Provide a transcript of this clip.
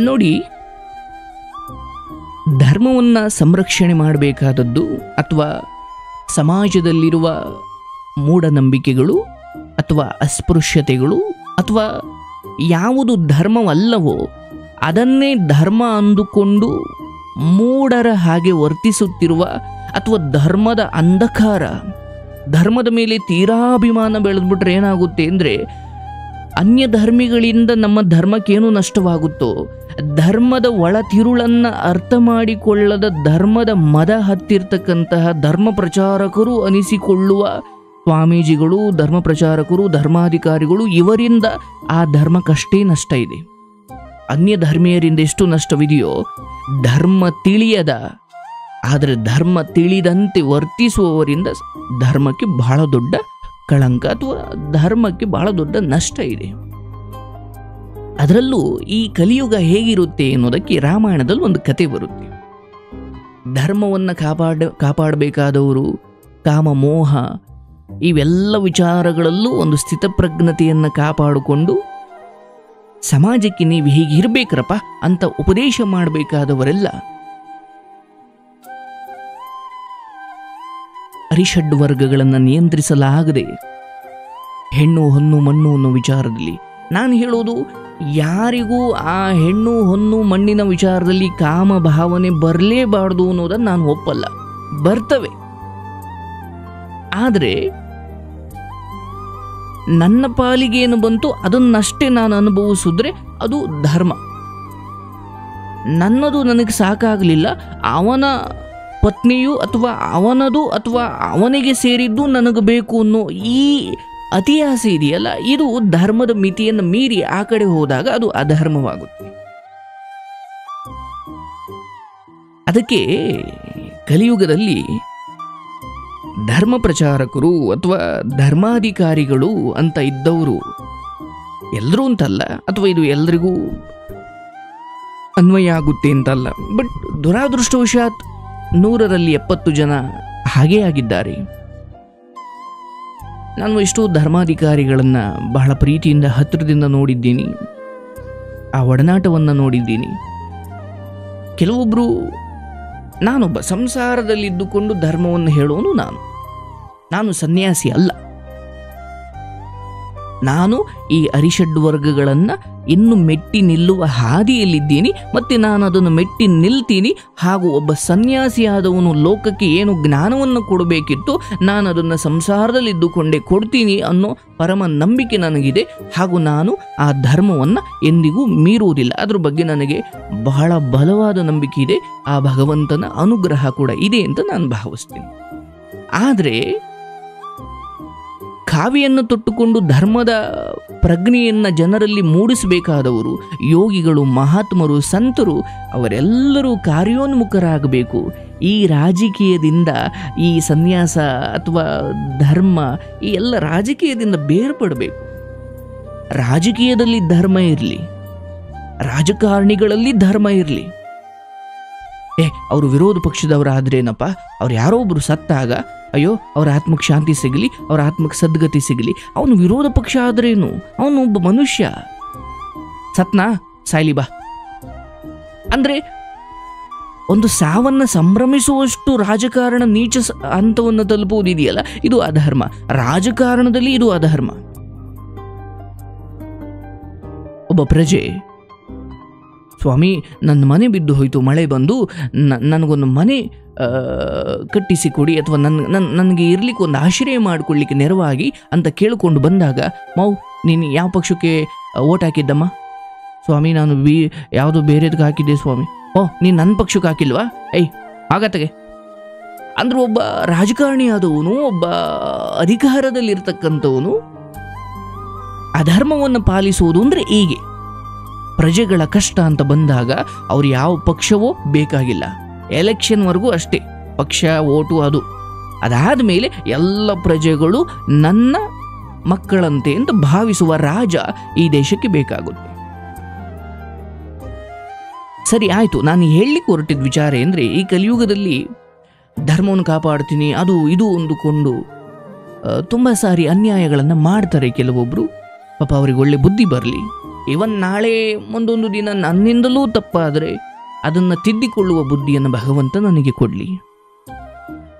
ನೋಡಿ, ಧರ್ಮವನ್ನು ಸಂರಕ್ಷಣೆ ಮಾಡಬೇಕಾದದ್ದು ಅಥವಾ ಸಮಾಜದಲ್ಲಿರುವ ಮೂಢನಂಬಿಕೆಗಳು ಅಥವಾ ಅಸ್ಪೃಶ್ಯತೆಗಳು ಅಥವಾ ಯಾವುದು ಧರ್ಮವಲ್ಲವೋ ಅದನ್ನೇ ಧರ್ಮ ಅಂದುಕೊಂಡು ಮೂಢರ ಹಾಗೆ ವರ್ತಿಸುತ್ತಿರುವ ಅಥವಾ ಧರ್ಮದ ಅಂಧಕಾರ, ಧರ್ಮದ ಮೇಲೆ ತೀರಾಭಿಮಾನ ಬೆಳೆದ್ಬಿಟ್ರೆ ಏನಾಗುತ್ತೆ ಅಂದರೆ, ಅನ್ಯ ಧರ್ಮಿಗಳಿಂದ ನಮ್ಮ ಧರ್ಮಕ್ಕೇನು ನಷ್ಟವಾಗುತ್ತೋ, ಧರ್ಮದ ಒಳತಿರುಳನ್ನು ಅರ್ಥ ಮಾಡಿಕೊಳ್ಳದ ಧರ್ಮದ ಮದ ಹತ್ತಿರ್ತಕ್ಕಂತಹ ಧರ್ಮ ಪ್ರಚಾರಕರು ಅನಿಸಿಕೊಳ್ಳುವ ಸ್ವಾಮೀಜಿಗಳು, ಧರ್ಮ ಪ್ರಚಾರಕರು, ಧರ್ಮಾಧಿಕಾರಿಗಳು, ಇವರಿಂದ ಆ ಧರ್ಮಕ್ಕಷ್ಟೇ ನಷ್ಟ ಇದೆ. ಅನ್ಯ ಧರ್ಮೀಯರಿಂದ ಎಷ್ಟು ನಷ್ಟವಿದೆಯೋ, ಧರ್ಮ ತಿಳಿಯದ ಆದರೆ ಧರ್ಮ ತಿಳಿದಂತೆ ವರ್ತಿಸುವವರಿಂದ ಧರ್ಮಕ್ಕೆ ಬಹಳ ದೊಡ್ಡ ಕಳಂಕ ಅಥವಾ ಧರ್ಮಕ್ಕೆ ಬಹಳ ದೊಡ್ಡ ನಷ್ಟ ಇದೆ. ಅದರಲ್ಲೂ ಈ ಕಲಿಯುಗ ಹೇಗಿರುತ್ತೆ ಅನ್ನೋದಕ್ಕೆ ರಾಮಾಯಣದಲ್ಲಿ ಒಂದು ಕತೆ ಬರುತ್ತೆ. ಧರ್ಮವನ್ನು ಕಾಪಾಡಬೇಕಾದವರು ಕಾಮ ಮೋಹ ಇವೆಲ್ಲ ವಿಚಾರಗಳಲ್ಲೂ ಒಂದು ಸ್ಥಿತಪ್ರಜ್ಞತೆಯನ್ನು ಕಾಪಾಡಿಕೊಂಡು ಸಮಾಜಕ್ಕೆ ನೀವು ಹೀಗಿರ್ಬೇಕ್ರಪ್ಪ ಅಂತ ಉಪದೇಶ ಮಾಡಬೇಕಾದವರೆಲ್ಲ ಅರಿಷಡ್ ವರ್ಗಗಳನ್ನು ನಿಯಂತ್ರಿಸಲಾಗದೆ ಹೆಣ್ಣು ಹೊನ್ನು ಮಣ್ಣು ಅನ್ನೋ ವಿಚಾರದಲ್ಲಿ, ನಾನು ಹೇಳೋದು ಯಾರಿಗೂ ಆ ಹೆಣ್ಣು ಹೊನ್ನು ಮಣ್ಣಿನ ವಿಚಾರದಲ್ಲಿ ಕಾಮ ಭಾವನೆ ಬರಲೇಬಾರ್ದು ಅನ್ನೋದನ್ನು ನಾನು ಒಪ್ಪಲ್ಲ. ಬರ್ತವೆ, ಆದರೆ ನನ್ನ ಪಾಲಿಗೆ ಏನು ಬಂತು ಅದನ್ನಷ್ಟೇ ನಾನು ಅನುಭವಿಸಿದ್ರೆ ಅದು ಧರ್ಮ. ನನ್ನದು ನನಗೆ ಸಾಕಾಗಲಿಲ್ಲ, ಅವನ ಪತ್ನಿಯು ಅಥವಾ ಅವನದು ಅಥವಾ ಅವನಿಗೆ ಸೇರಿದ್ದು ನನಗೆ ಬೇಕು ಅನ್ನೋ ಈ ಅತಿ ಆಸೆ ಇದೆಯಲ್ಲ, ಇದು ಧರ್ಮದ ಮಿತಿಯನ್ನು ಮೀರಿ ಆ ಕಡೆ ಹೋದಾಗ ಅದು ಅಧರ್ಮವಾಗುತ್ತೆ. ಅದಕ್ಕೆ ಕಲಿಯುಗದಲ್ಲಿ ಧರ್ಮ ಪ್ರಚಾರಕರು ಅಥವಾ ಧರ್ಮಾಧಿಕಾರಿಗಳು ಅಂತ ಇದ್ದವರು ಎಲ್ಲರೂ ಅಂತಲ್ಲ, ಅಥವಾ ಇದು ಎಲ್ರಿಗೂ ಅನ್ವಯ ಆಗುತ್ತೆ ಅಂತಲ್ಲ, ಬಟ್ ದುರಾದೃಷ್ಟವಶಾತ್ 100ರಲ್ಲಿ 70 ಜನ ಹಾಗೇ ಆಗಿದ್ದಾರೆ. ನಾನು ಎಷ್ಟೋ ಧರ್ಮಾಧಿಕಾರಿಗಳನ್ನು ಬಹಳ ಪ್ರೀತಿಯಿಂದ ಹತ್ತಿರದಿಂದ ನೋಡಿದ್ದೀನಿ, ಆ ಒಡನಾಟವನ್ನು ನೋಡಿದ್ದೀನಿ. ಕೆಲವೊಬ್ಬರು, ನಾನೊಬ್ಬ ಸಂಸಾರದಲ್ಲಿದ್ದುಕೊಂಡು ಧರ್ಮವನ್ನು ಹೇಳೋನು, ನಾನು ಸನ್ಯಾಸಿ ಅಲ್ಲ. ನಾನು ಈ ಅರಿಷಡ್ ವರ್ಗಗಳನ್ನು ಇನ್ನು ಮೆಟ್ಟಿ ನಿಲ್ಲುವ ಹಾದಿಯಲ್ಲಿದ್ದೀನಿ, ಮತ್ತು ನಾನು ಅದನ್ನು ಮೆಟ್ಟಿ ನಿಲ್ತೀನಿ. ಹಾಗೂ ಒಬ್ಬ ಸನ್ಯಾಸಿಯಾದವನು ಲೋಕಕ್ಕೆ ಏನು ಜ್ಞಾನವನ್ನು ಕೊಡಬೇಕಿತ್ತು ನಾನು ಅದನ್ನು ಸಂಸಾರದಲ್ಲಿದ್ದುಕೊಂಡೇ ಕೊಡ್ತೀನಿ ಅನ್ನೋ ಪರಮ ನಂಬಿಕೆ ನನಗಿದೆ. ಹಾಗೂ ನಾನು ಆ ಧರ್ಮವನ್ನು ಎಂದಿಗೂ ಮೀರುವುದಿಲ್ಲ. ಅದ್ರ ಬಗ್ಗೆ ನನಗೆ ಬಹಳ ಬಲವಾದ ನಂಬಿಕೆ ಇದೆ. ಆ ಭಗವಂತನ ಅನುಗ್ರಹ ಕೂಡ ಇದೆ ಅಂತ ನಾನು ಭಾವಿಸ್ತೀನಿ. ಆದರೆ ಕಾವಿಯನ್ನು ತೊಟ್ಟುಕೊಂಡು ಧರ್ಮದ ಪ್ರಜ್ಞೆಯನ್ನು ಜನರಲ್ಲಿ ಮೂಡಿಸಬೇಕಾದವರು, ಯೋಗಿಗಳು, ಮಹಾತ್ಮರು, ಸಂತರು, ಅವರೆಲ್ಲರೂ ಕಾರ್ಯೋನ್ಮುಖರಾಗಬೇಕು. ಈ ರಾಜಕೀಯದಿಂದ, ಈ ಸನ್ಯಾಸ ಅಥವಾ ಧರ್ಮ, ಈ ಎಲ್ಲ ರಾಜಕೀಯದಿಂದ ಬೇರ್ಪಡಬೇಕು. ರಾಜಕೀಯದಲ್ಲಿ ಧರ್ಮ ಇರಲಿ, ರಾಜಕಾರಣಿಗಳಲ್ಲಿ ಧರ್ಮ ಇರಲಿ. ಅವರು ವಿರೋಧ ಪಕ್ಷದವರಾದ್ರೇನಪ್ಪ, ಅವ್ರು ಯಾರೋ ಒಬ್ರು ಸತ್ತಾಗ ಅಯ್ಯೋ ಅವ್ರ ಆತ್ಮಕ್ಕೆ ಶಾಂತಿ ಸಿಗಲಿ, ಅವ್ರ ಆತ್ಮಕ್ಕೆ ಸದ್ಗತಿ ಸಿಗಲಿ. ಅವನು ವಿರೋಧ ಪಕ್ಷ ಆದ್ರೇನು, ಅವನು ಒಬ್ಬ ಮನುಷ್ಯ. ಸತ್ನಾ, ಸಾಯ್ಲಿ ಬಾ ಅಂದ್ರೆ ಒಂದು ಸಾವನ್ನ ಸಂಭ್ರಮಿಸುವಷ್ಟು ರಾಜಕಾರಣ ನೀಚ ಹಂತವನ್ನು ತಲುಪುವುದಿದೆಯಲ್ಲ, ಇದು ಅಧರ್ಮ. ರಾಜಕಾರಣದಲ್ಲಿ ಇದು ಅಧರ್ಮ. ಒಬ್ಬ ಪ್ರಜೆ, ಸ್ವಾಮಿ ನನ್ನ ಮನೆ ಬಿದ್ದು ಹೋಯಿತು, ಮಳೆ ಬಂದು ನನಗೊಂದು ಮನೆ ಕಟ್ಟಿಸಿಕೊಡಿ ಅಥವಾ ನನಗೆ ಇರಲಿಕ್ಕೆ ಒಂದು ಆಶ್ರಯ ಮಾಡಿಕೊಳ್ಳಿಕ್ಕೆ ನೆರವಾಗಿ ಅಂತ ಕೇಳಿಕೊಂಡು ಬಂದಾಗ, ಮಾವು ನೀನು ಯಾವ ಪಕ್ಷಕ್ಕೆ ಓಟ್ ಹಾಕಿದ್ದಮ್ಮ? ಸ್ವಾಮಿ ನಾನು ಯಾವುದೋ ಬೇರೆದಕ್ಕೆ ಹಾಕಿದ್ದೆ ಸ್ವಾಮಿ. ನೀನು ನನ್ನ ಪಕ್ಷಕ್ಕೆ ಹಾಕಿಲ್ವಾ? ಆಗತ್ತಗೆ ಅಂದ್ರೆ ಒಬ್ಬ ರಾಜಕಾರಣಿ ಆದವನು, ಒಬ್ಬ ಅಧಿಕಾರದಲ್ಲಿರ್ತಕ್ಕಂಥವನು ಅಧರ್ಮವನ್ನು ಪಾಲಿಸುವುದು ಅಂದರೆ ಹೀಗೆ. ಪ್ರಜೆಗಳ ಕಷ್ಟ ಅಂತ ಬಂದಾಗ ಅವ್ರು ಯಾವ ಪಕ್ಷವೋ ಬೇಕಾಗಿಲ್ಲ, ಎಲೆಕ್ಷನ್ವರೆಗೂ ಅಷ್ಟೇ ಪಕ್ಷ ಓಟು. ಅದಾದ ಮೇಲೆ ಎಲ್ಲ ಪ್ರಜೆಗಳು ನನ್ನ ಮಕ್ಕಳಂತೆ ಅಂತ ಭಾವಿಸುವ ರಾಜ ಈ ದೇಶಕ್ಕೆ ಬೇಕಾಗುತ್ತೆ. ಸರಿ ಆಯಿತು, ನಾನು ಹೇಳಲಿಕ್ಕೆ ಹೊರಟಿದ್ದ ವಿಚಾರ ಅಂದರೆ, ಈ ಕಲಿಯುಗದಲ್ಲಿ ಧರ್ಮವನ್ನು ಕಾಪಾಡ್ತೀನಿ ಅದು ಇದು ಅಂದುಕೊಂಡು ತುಂಬ ಸಾರಿ ಅನ್ಯಾಯಗಳನ್ನು ಮಾಡ್ತಾರೆ ಕೆಲವೊಬ್ಬರು. ಪಾಪ ಅವ್ರಿಗೆ ಒಳ್ಳೆ ಬುದ್ಧಿ ಬರಲಿ. ಇವನ್ ನಾಳೆ ಒಂದೊಂದು ದಿನ ನನ್ನಿಂದಲೂ ತಪ್ಪಾದರೆ ಅದನ್ನು ತಿದ್ದಿಕೊಳ್ಳುವ ಬುದ್ಧಿಯನ್ನು ಭಗವಂತ ನನಗೆ ಕೊಡಲಿ.